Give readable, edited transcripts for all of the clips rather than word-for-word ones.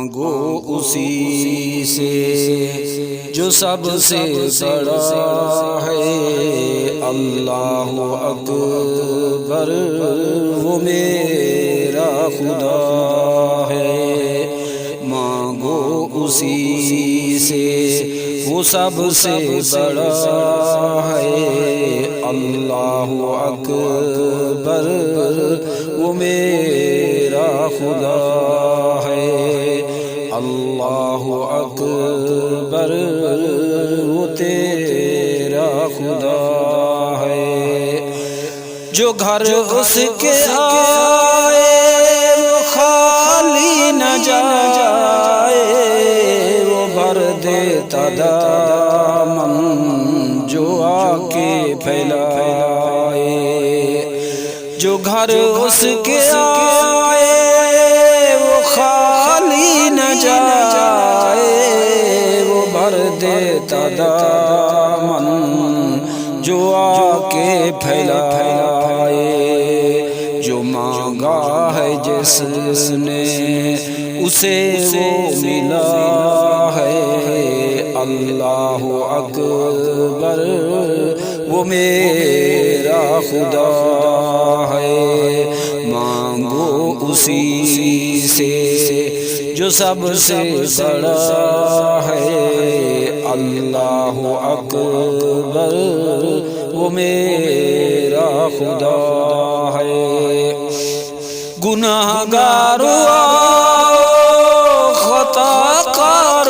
مانگو اسی سے جو سب سے بڑا ہے، اللہ اکبر وہ میرا خدا ہے، مانگو اسی سے وہ سب سے بڑا ہے، اللہ اکبر وہ میرا خدا ہے، اللہ اکبر وہ تیرا خدا ہے۔ جو گھر اس کے آئے وہ خالی نہ جائے، وہ بھر دیتا دامن جو آ کے پھیلائے۔ جو گھر اس کے آئے وہ خالی نہ جائے، وہ بھر دیتا دامن جو آ کے پھیلائے۔ جو مانگا ہے جس نے اسے وہ ملا ہے، اللہ اکبر وہ میرا خدا ہے، مانگو اسی سے جو سب سے بڑا ہے، اللہ اکبر وہ میرا خدا ہے۔ گناہ گار خطا کار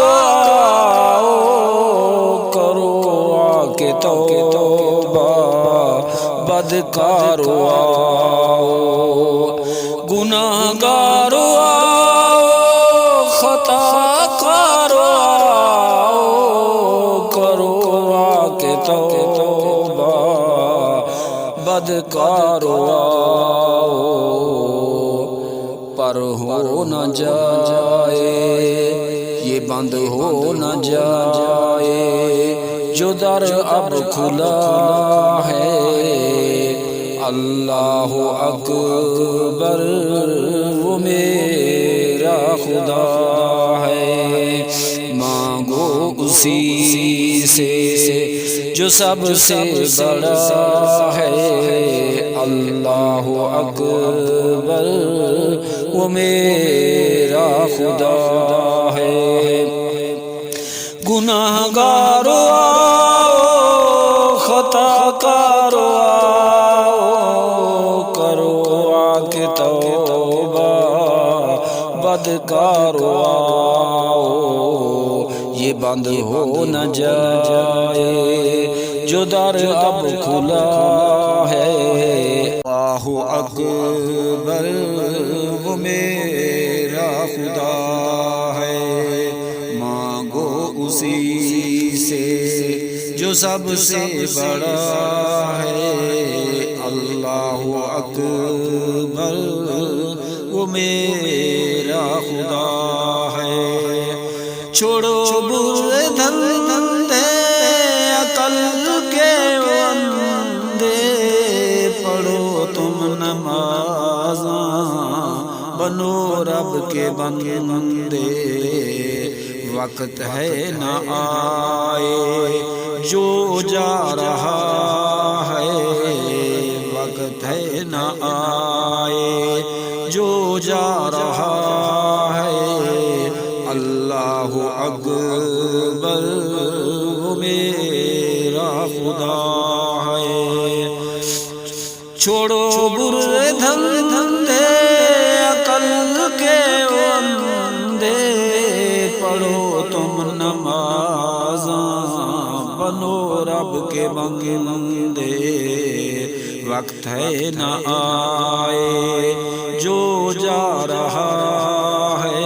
کرو آ کے توبہ، بدکار گناہ گار خطا کار کرو آ کے توبہ، بدکار پر ہو نہ جائے یہ بند ہو نہ جائے جو در اب کھلا ہے، اللہ اکبر وہ میرا خدا ہے، مانگو اسی سے جو سب سے بڑا ہے، اللہ اکبر وہ میرا خدا ہے۔ گناہ گار خطا کار کرو آ کے توبہ، بدکار یہ بند ہو نہ جائے جو در اب کھلا ہے، اللہ اکبر وہ میرا خدا ہے، مانگو اسی سے جو سب سے بڑا ہے، اللہ اکبر وہ میرا خدا ہے۔ چھوڑو برے دھندے عقل کے بندے، پڑھو تم نمازاں، بنو رب کے بندے، وقت ہے نہ آئے جو جا رہا ہے، وقت ہے نہ آئے جو جا رہا ہے، اللہ اکبر وہ میرا خدا ہے۔ چھوڑو برے دھندے عقل کے بندے، پڑھو تم نمازاں، بنو رب کے بندے، وقت ہے نہ آئے جو جا رہا ہے،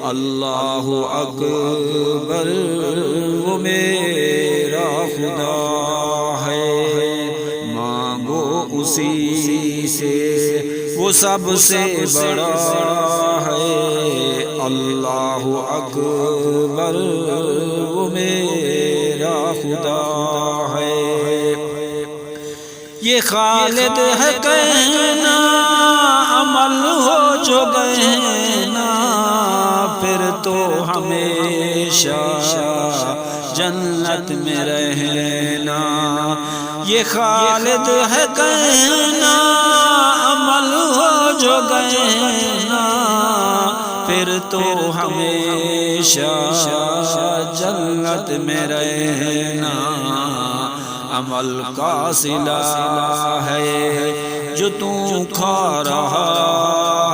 اللہ اکبر وہ میرا خدا ہے، مانگو اسی سے وہ سب سے بڑا ہے، اللہ اکبر وہ میرا خدا ہے۔ یہ خالد ہے کہنا عمل ہو جو گہنا، ہمیشہ جنت میں رہنا، یہ خالد ہے کہنا عمل ہو جو گئنا، پھر تو ہمیشہ جنت میں رہنا، عمل کا صلہ ہے جو تو کھا رہا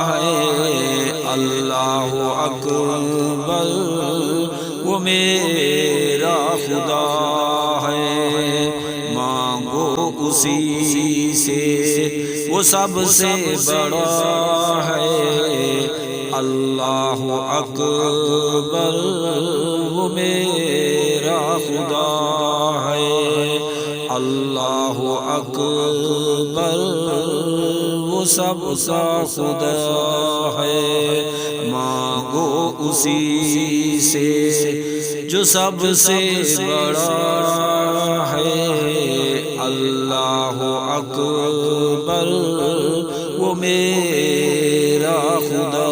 ہے، اللہ اکبر وہ میرا خدا ہے، مانگو اسی سے وہ سب سے بڑا ہے، اللہ اکبر وہ میرا خدا ہے، اللہ اکبر وہ سب کا خدا ہے، مانگو اسی سے جو سب سے بڑا ہے، اللہ اکبر وہ میرا خدا